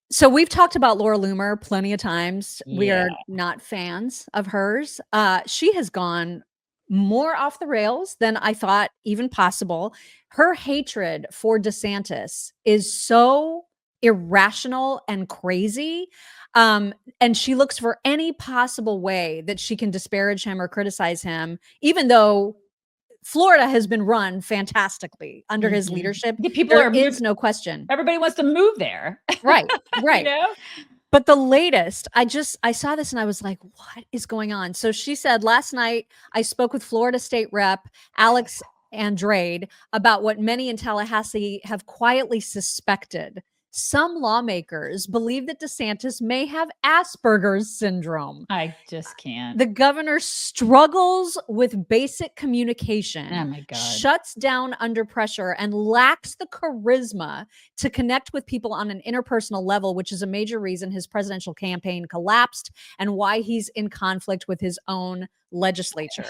So we've talked about Laura Loomer plenty of times. We Yeah. are not fans of hers. She has gone more off the rails than I thought even possible. Her hatred for DeSantis is so irrational and crazy. And she looks for any possible way that she can disparage him or criticize him, even though Florida has been run fantastically under his leadership. The people There are is no question. everybody wants to move there. Right, You right. know? But the latest, I saw this and I was like, what is going on? So she said, last night I spoke with Florida State Rep Alex Andrade about what many in Tallahassee have quietly suspected. Some lawmakers believe that DeSantis may have Asperger's syndrome. I just can't. The governor struggles with basic communication, Oh my God. shuts down under pressure, and lacks the charisma to connect with people on an interpersonal level, which is a major reason his presidential campaign collapsed and why he's in conflict with his own legislature.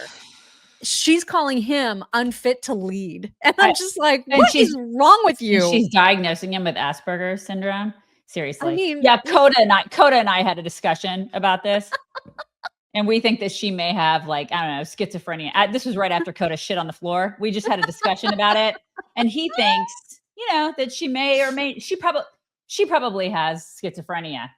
She's calling him unfit to lead. And I'm just like, what is wrong with you? She's diagnosing him with Asperger's syndrome. Seriously. I mean, yeah, Coda and I had a discussion about this. And we think that she may have, like, I don't know, schizophrenia. This was right after Coda shit on the floor. We just had a discussion about it. And he thinks, that she may or may, she probably has schizophrenia,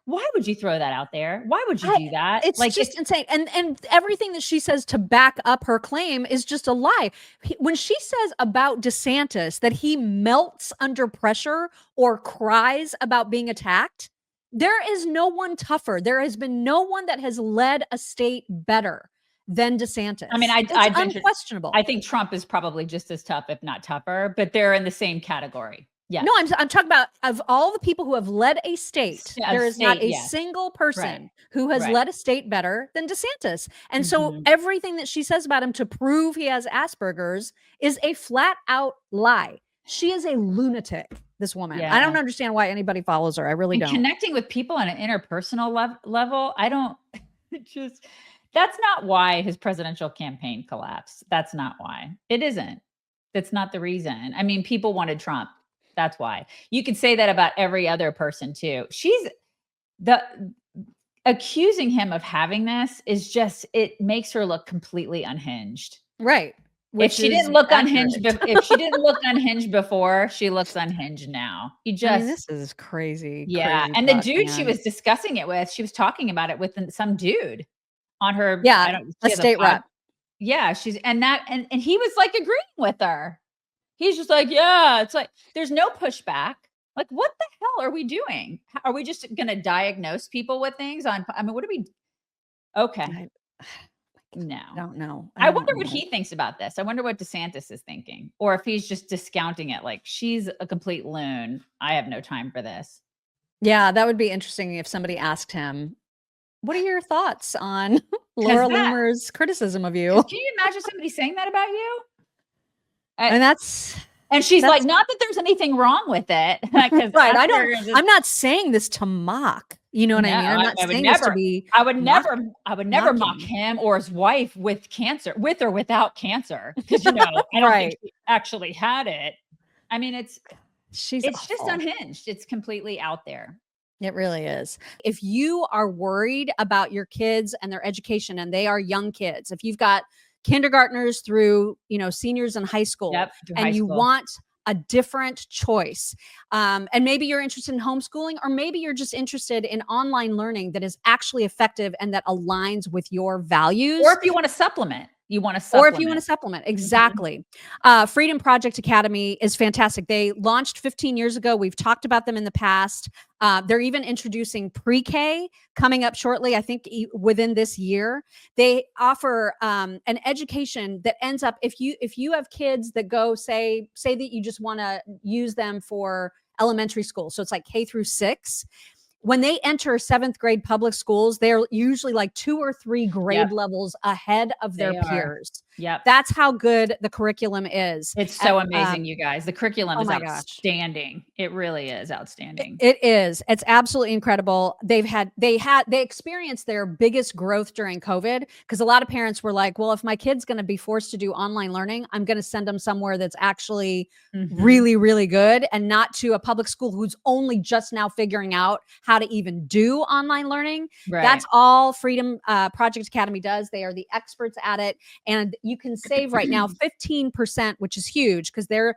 why would you throw that out there? Why would you do that? It's like, just insane. And everything that she says to back up her claim is just a lie. When she says about DeSantis that he melts under pressure or cries about being attacked, there is no one tougher. There has been no one that has led a state better than DeSantis. I mean, it's unquestionable. I think Trump is probably just as tough, if not tougher, but they're in the same category. Yeah. No, I'm talking about of all the people who have led a state, there is not a single person who has led a state better than DeSantis. And so everything that she says about him to prove he has Asperger's is a flat out lie. She is a lunatic, this woman. I don't understand why anybody follows her. I really don't. Connecting with people on an interpersonal level, I don't that's not why his presidential campaign collapsed. That's not why. It isn't. That's not the reason. I mean, people wanted Trump. That's why. You could say that about every other person too. Accusing him of having this is just, it makes her look completely unhinged. Right. If she didn't look unhinged, before, she looks unhinged now. This is crazy. Yeah. Crazy and the dude she was discussing it with, she was talking about it with some dude on her. Yeah. A state rep. Yeah. And he was like agreeing with her. He's just like, yeah, it's like, there's no pushback. Like, what the hell are we doing? Are we just going to diagnose people with things what are we? Okay. No. I don't know. I wonder what he thinks about this. I wonder what DeSantis is thinking, or if he's just discounting it. Like, she's a complete loon. I have no time for this. Yeah. That would be interesting if somebody asked him, what are your thoughts on Laura Loomer's criticism of you? Can you imagine somebody saying that about you? And she's like, not that there's anything wrong with it. Right. I'm not saying this to mock. You know what I mean? I'm not saying this to be. I would never mock him or his wife with cancer, with or without cancer. Because I don't think she actually had it. I mean, it's just unhinged. It's completely out there. It really is. If you are worried about your kids and their education, and they are young kids, if you've got kindergartners through, seniors in high school, and you want a different choice, and maybe you're interested in homeschooling, or maybe you're just interested in online learning that is actually effective and that aligns with your values. Or if you want to supplement. Exactly. Freedom Project Academy is fantastic. They launched 15 years ago. We've talked about them in the past. They're even introducing pre-K coming up shortly, I think within this year. They offer an education that ends up, if you have kids that go, say that you just want to use them for elementary school. So it's like K through 6. When they enter 7th grade public schools, they're usually like 2 or 3 grade levels ahead of their peers. Yep. That's how good the curriculum is. It's so amazing, you guys. The curriculum oh is my gosh. outstanding. It really is outstanding. It is. It's absolutely incredible. They experienced their biggest growth during COVID because a lot of parents were like, well, if my kid's going to be forced to do online learning, I'm going to send them somewhere that's actually really, really good and not to a public school who's only just now figuring out how to even do online learning. Right. That's all Freedom Project Academy does. They are the experts at it. And you can save right now 15%, which is huge because their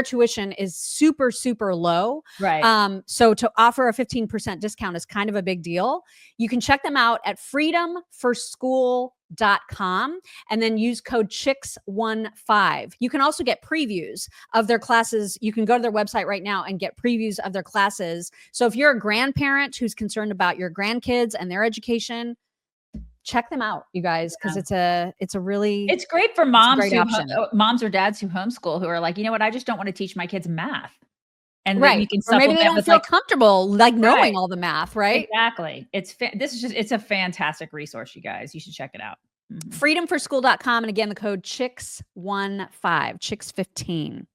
tuition is super, super low. Right. So to offer a 15% discount is kind of a big deal. You can check them out at freedomforschool.com and then use code CHICKS15. You can also get previews of their classes. You can go to their website right now and get previews of their classes. So if you're a grandparent who's concerned about your grandkids and their education, check them out, you guys, because it's a really it's great for moms moms or dads who homeschool who are like, you know what, I just don't want to teach my kids math. And then you can or maybe they don't feel comfortable knowing all the math, right? Exactly. It's a fantastic resource, you guys. You should check it out. Freedomforschool.com. And again, the code CHICKS15, CHICKS15.